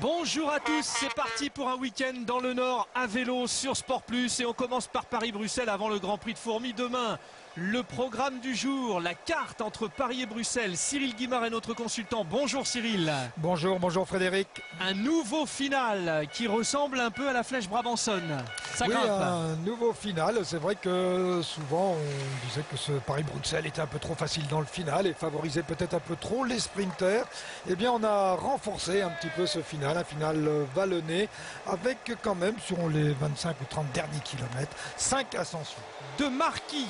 Bonjour à tous, c'est parti pour un week-end dans le Nord à vélo sur Sport Plus et on commence par Paris-Bruxelles avant le Grand Prix de Fourmies demain. Le programme du jour, la carte entre Paris et Bruxelles. Cyril Guimard est notre consultant. Bonjour Cyril. Bonjour Frédéric. Un nouveau final qui ressemble un peu à la Flèche Brabançonne. Ça grimpe. Oui, un nouveau final. C'est vrai que souvent on disait que ce Paris-Bruxelles était un peu trop facile dans le final et favorisait peut-être un peu trop les sprinters. Eh bien on a renforcé un petit peu ce final, un final vallonné avec quand même sur les 25 ou 30 derniers kilomètres, 5 ascensions. De Marquis.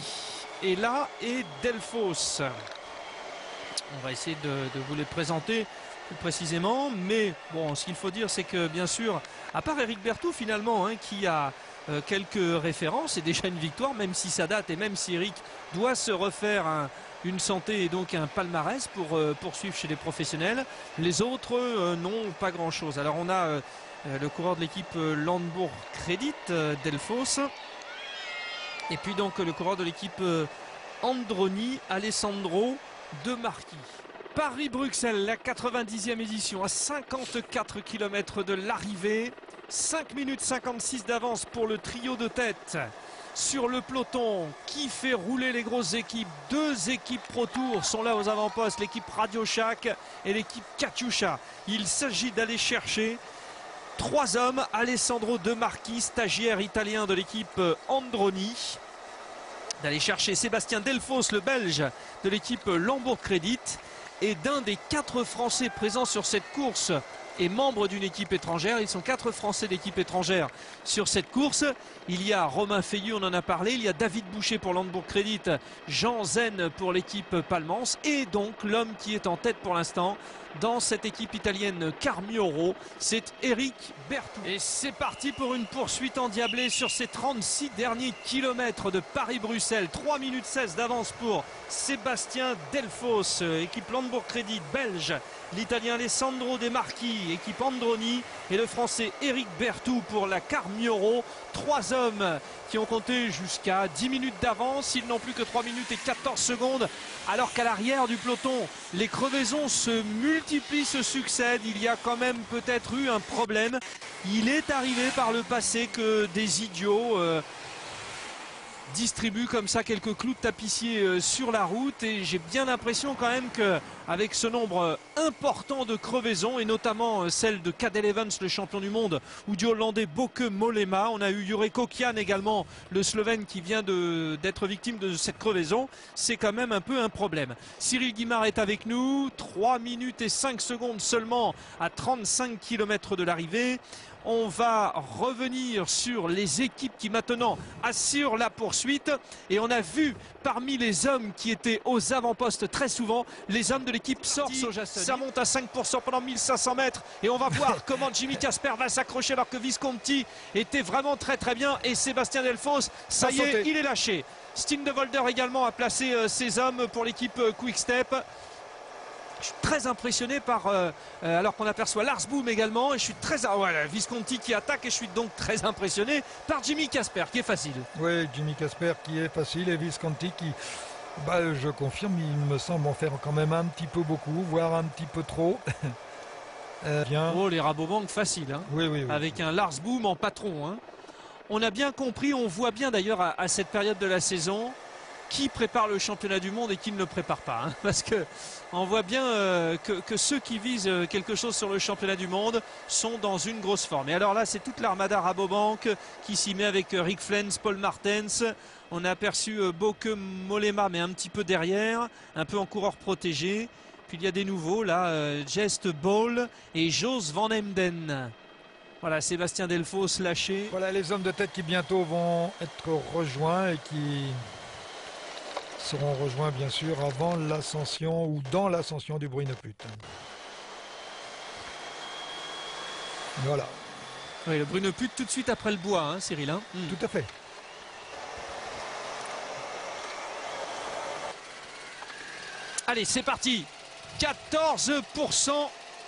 Et là est Delphos. On va essayer de vous les présenter plus précisément. Mais bon, ce qu'il faut dire, c'est que bien sûr, à part Eric Berthoud finalement, qui a quelques références et déjà une victoire, même si ça date et même si Eric doit se refaire une santé et donc un palmarès pour poursuivre chez les professionnels. Les autres n'ont pas grand-chose. Alors on a le coureur de l'équipe Landbourg Credit, Delphos. Et puis donc le coureur de l'équipe Androni, Alessandro De Marquis. Paris-Bruxelles, la 90e édition à 54 km de l'arrivée. 5 minutes 56 d'avance pour le trio de tête. Sur le peloton, qui fait rouler les grosses équipes? Deux équipes Pro Tour sont là aux avant-postes, l'équipe Radio Shack et l'équipe Katyusha. Il s'agit d'aller chercher 3 hommes, Alessandro De Marquis, stagiaire italien de l'équipe Androni, d'aller chercher Sébastien Delphos, le belge de l'équipe Landbourg Credit, et d'un des 4 Français présents sur cette course et membre d'une équipe étrangère. Ils sont 4 Français d'équipe étrangère sur cette course. Il y a Romain Feillu, on en a parlé, il y a David Boucher pour Landbourg Credit, Jean Zen pour l'équipe Palmans et donc l'homme qui est en tête pour l'instant dans cette équipe italienne Carmioro, c'est Eric Berthoud. Et c'est parti pour une poursuite endiablée sur ces 36 derniers kilomètres de Paris-Bruxelles. 3 minutes 16 d'avance pour Sébastien Delphos, équipe Landbourg Credit belge, l'italien Alessandro De Marquis, équipe Androni, et le français Eric Berthoud pour la Carmioro. 3 hommes qui ont compté jusqu'à 10 minutes d'avance. Ils n'ont plus que 3 minutes et 14 secondes. Alors qu'à l'arrière du peloton, les crevaisons se multiplient, se succèdent. Il y a quand même peut-être eu un problème. Il est arrivé par le passé que des idiots distribue comme ça quelques clous de tapissier sur la route, et j'ai bien l'impression quand même qu'avec ce nombre important de crevaisons et notamment celle de Cadel Evans, le champion du monde, ou du Hollandais Bauke Mollema, on a eu Jure Kokian également, le Slovène qui vient d'être victime de cette crevaison, c'est quand même un peu un problème. Cyril Guimard est avec nous, 3 minutes et 5 secondes seulement à 35 km de l'arrivée. On va revenir sur les équipes qui maintenant assurent la poursuite. Et on a vu parmi les hommes qui étaient aux avant-postes très souvent, les hommes de l'équipe Sorti. Ça monte à 5% pendant 1500 mètres. Et on va voir comment Jimmy Casper va s'accrocher alors que Visconti était vraiment très bien. Et Sébastien Delphos, ça y est, il est lâché. Stine de Volder également a placé ses hommes pour l'équipe Quick Step. Je suis très impressionné par, alors qu'on aperçoit Lars Boom également, et je suis très, voilà, Visconti qui attaque, et je suis donc très impressionné par Jimmy Casper qui est facile. Oui, Jimmy Casper qui est facile et Visconti qui, je confirme, il me semble en faire quand même un petit peu beaucoup, voire un petit peu trop. Oh, les Rabobank faciles, hein. Oui. Avec un Lars Boom en patron, hein. On a bien compris, on voit bien d'ailleurs à cette période de la saison qui prépare le championnat du monde et qui ne le prépare pas, hein, parce que on voit bien que ceux qui visent quelque chose sur le championnat du monde sont dans une grosse forme. Et alors là, c'est toute l'armada Rabobank qui s'y met avec Rick Flens, Paul Martens. On a aperçu Bauke Mollema, mais un petit peu derrière, un peu en coureur protégé. Puis il y a des nouveaux là, Just Ball et Jos Van Emden. Voilà, Sébastien Delphos lâché. Voilà les hommes de tête qui bientôt vont être rejoints et qui seront rejoints bien sûr avant l'ascension ou dans l'ascension du Bruneput. Voilà. Oui, le Bruneput tout de suite après le bois, hein, Cyril. Hein. Tout à fait. Allez, c'est parti. 14%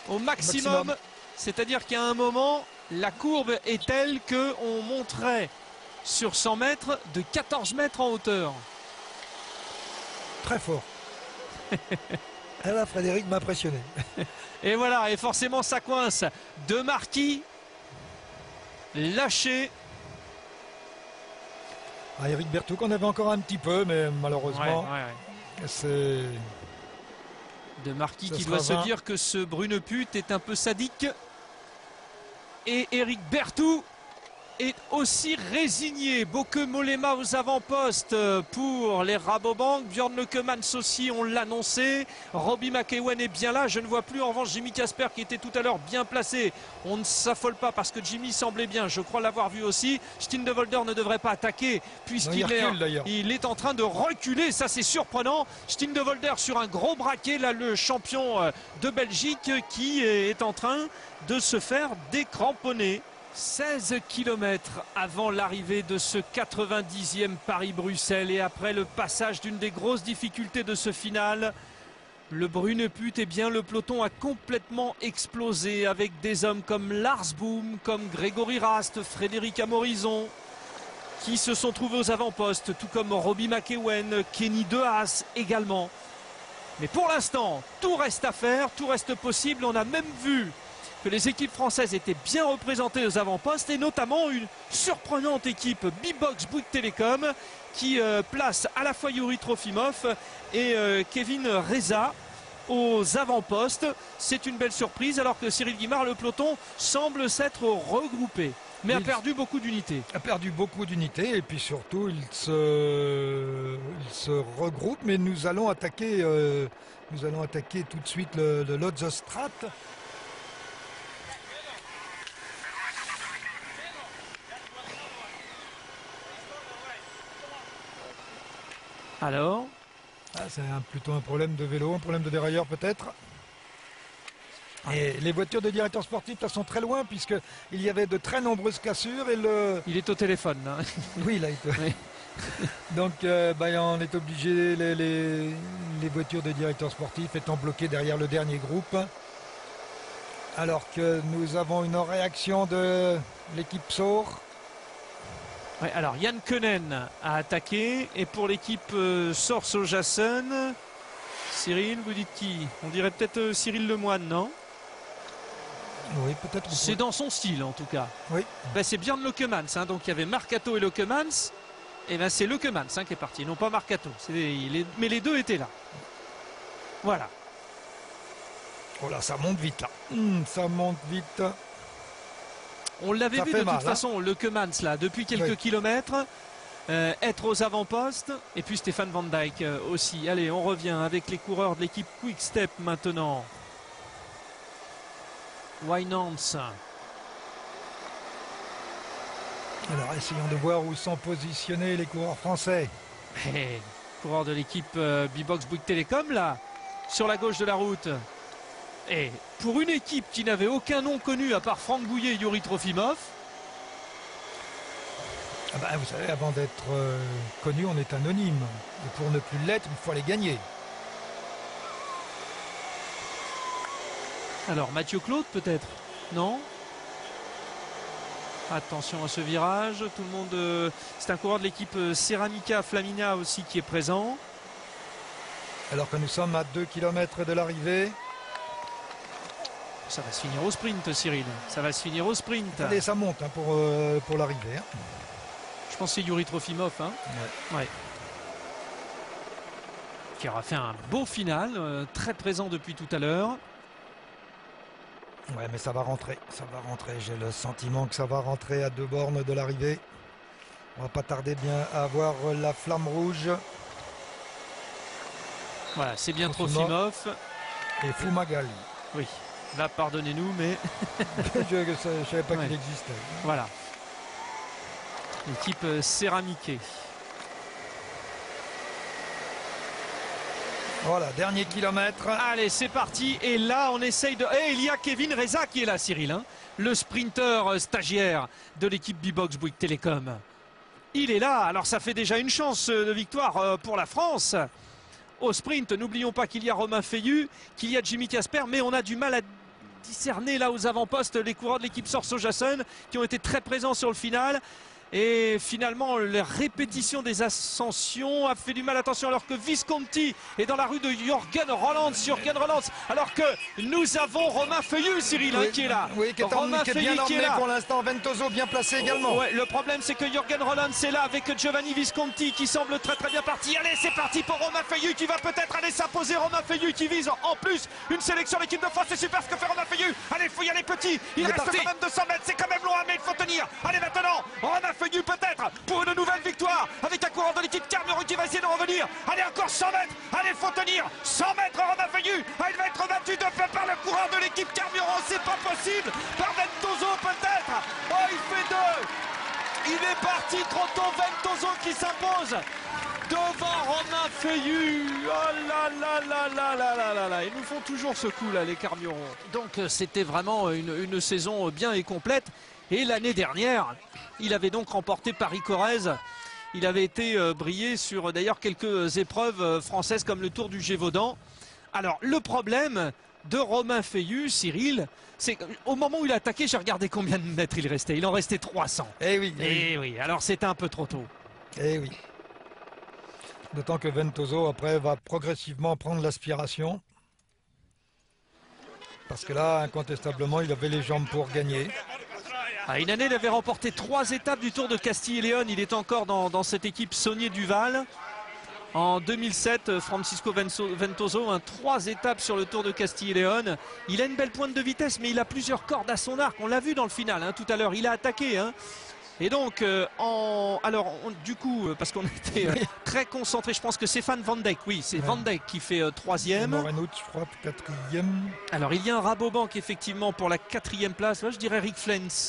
au maximum. C'est-à-dire qu'à un moment, la courbe est telle qu'on monterait sur 100 mètres de 14 mètres en hauteur. Très fort. Ah là, Frédéric m'a impressionné. Et voilà, et forcément ça coince. De Marquis, lâché. Ah, Eric Berthoud qu'on avait encore un petit peu, mais malheureusement, c'est... De Marquis qui doit se dire que ce Bruneput est un peu sadique. Et Eric Berthoud est aussi résigné. Boke Mollema aux avant-postes pour les Rabobank. Björn Leukemans aussi, on l'annonçait. Robbie McEwen est bien là. Je ne vois plus en revanche Jimmy Casper qui était tout à l'heure bien placé. On ne s'affole pas parce que Jimmy semblait bien. Je crois l'avoir vu aussi. Stindewolder ne devrait pas attaquer puisqu'il est en train de reculer. Ça c'est surprenant. Stindewolder sur un gros braquet. Là le champion de Belgique qui est en train de se faire décramponner. 16 km avant l'arrivée de ce 90e Paris-Bruxelles et après le passage d'une des grosses difficultés de ce final, le Bruneput, eh bien le peloton a complètement explosé avec des hommes comme Lars Boom, comme Grégory Rast, Frédéric Amorizon qui se sont trouvés aux avant-postes, tout comme Robbie McEwen, Kenny De Haas également. Mais pour l'instant, tout reste à faire, tout reste possible. On a même vu que les équipes françaises étaient bien représentées aux avant-postes et notamment une surprenante équipe B-Box Bouygues Télécom qui place à la fois Yuri Trofimov et Kevin Reza aux avant-postes. C'est une belle surprise alors que Cyril Guimard, le peloton, semble s'être regroupé. Mais a perdu beaucoup d'unités. A perdu beaucoup d'unités et puis surtout il se regroupe. Mais nous allons attaquer tout de suite le Lotse Strat. Alors c'est plutôt un problème de vélo, un problème de dérailleur peut-être. Et les voitures de directeurs sportifs là, sont très loin puisqu'il y avait de très nombreuses cassures. Et il est au téléphone. Hein. Oui, là, oui. Donc on est obligé, les voitures de directeurs sportifs étant bloquées derrière le dernier groupe. Alors que nous avons une réaction de l'équipe Saur. Ouais, alors Yann Koenen a attaqué et pour l'équipe Sorso-Jassen, Cyril, vous dites qui? On dirait peut-être Cyril Lemoine, non? Oui, peut-être. C'est dans son style en tout cas. Oui. Ben, c'est Björn Leukemans, hein, donc il y avait Marcato et Leukemans. Et ben c'est Leukemans hein, qui est parti, non pas Marcato. Mais les deux étaient là. Voilà. Oh là, ça monte vite là. Ça monte vite. On l'avait vu de toute façon, Leukemans là, depuis quelques kilomètres, être aux avant-postes. Et puis Stéphane Van Dijk aussi. Allez, on revient avec les coureurs de l'équipe Quick Step maintenant. Wynance. Alors essayons de voir où sont positionnés les coureurs français. Hey, coureurs de l'équipe B-Box Bouygues Télécom là, sur la gauche de la route. Et pour une équipe qui n'avait aucun nom connu à part Franck Bouillet et Yuri Trofimov. Vous savez, avant d'être connu, on est anonyme. Et pour ne plus l'être, il faut aller gagner. Alors Mathieu Claude peut-être? Non? Attention à ce virage. Tout le monde. C'est un coureur de l'équipe Ceramica Flaminia aussi qui est présent. Alors que nous sommes à 2 km de l'arrivée. Ça va se finir au sprint, Cyril. Ça va se finir au sprint. Allez, ça monte hein, pour l'arrivée. Hein. Je pense que c'est Yuri Trofimov. Hein. Ouais. Qui aura fait un beau final, très présent depuis tout à l'heure. Ouais, mais ça va rentrer. Ça va rentrer. J'ai le sentiment que ça va rentrer à 2 bornes de l'arrivée. On va pas tarder bien à avoir la flamme rouge. Voilà, c'est bien Trofimov. Et Fumagalli. Oui. Là, pardonnez-nous, mais... je ne savais pas qu'il existait. Voilà. L'équipe Céramiquée. Voilà, dernier kilomètre. Allez, c'est parti. Et là, on essaye de... Et il y a Kevin Reza qui est là, Cyril. Hein, le sprinter stagiaire de l'équipe B-Box Bouygues Télécom. Il est là. Alors, ça fait déjà une chance de victoire pour la France. Au sprint, n'oublions pas qu'il y a Romain Feillu, qu'il y a Jimmy Casper, mais on a du mal à discerner là aux avant-postes les coureurs de l'équipe Sorso-Jassen qui ont été très présents sur le final. Et finalement, la répétition des ascensions a fait du mal. Attention, alors que Visconti est dans la rue de Jürgen Rolland. Alors que nous avons Romain Feuillu, Cyril, oui, qui est là. Oui, qui est bien emmené pour l'instant. Ventoso bien placé également. Ouais, le problème, c'est que Jürgen Rolland, c'est là avec Giovanni Visconti qui semble très bien parti. Allez, c'est parti pour Romain Feuillu qui va peut-être aller s'imposer. Romain Feuillu qui vise en plus une sélection de l'équipe de France. C'est super ce que fait Romain Feuillu. Allez, il faut y aller petit. Il reste quand même 200 mètres. C'est quand même loin, mais il faut tenir. Allez, maintenant, Romain Feuillu peut-être pour une nouvelle victoire avec un coureur de l'équipe Carmurou qui va essayer de revenir. Allez, encore 100 mètres. Allez, il faut tenir. 100 mètres, Romain Feuillu. Il va être battu de fait par le coureur de l'équipe Carmurou. C'est pas possible. Par Ventoso peut-être. Oh, il fait 2. Il est parti trop tôt. Ventoso qui s'impose devant Romain Feuillu. Oh là là là là là là là là. Ils nous font toujours ce coup là, les Carmurons. Donc c'était vraiment une saison bien et complète. Et l'année dernière, il avait donc remporté Paris-Corrèze. Il avait été brillé sur d'ailleurs quelques épreuves françaises comme le Tour du Gévaudan. Alors le problème de Romain Feuillu, Cyril, c'est qu'au moment où il a attaqué, j'ai regardé combien de mètres il restait. Il en restait 300. Eh oui. Eh oui, alors c'était un peu trop tôt. Eh oui. D'autant que Ventoso après va progressivement prendre l'aspiration. Parce que là, incontestablement, il avait les jambes pour gagner. Une année, il avait remporté 3 étapes du Tour de Castille et Léon. Il est encore dans cette équipe Saunier Duval. En 2007, Francisco Ventoso, 3 étapes sur le Tour de Castille et Léon. Il a une belle pointe de vitesse, mais il a plusieurs cordes à son arc. On l'a vu dans le final tout à l'heure. Il a attaqué. Et donc, du coup, parce qu'on était très concentré, je pense que c'est Van Dijk, oui, c'est Van Dijk qui fait 3e. Morenhout, je crois, 4e. Alors, il y a un Rabobank, effectivement, pour la 4e place. Moi, je dirais Rick Flens.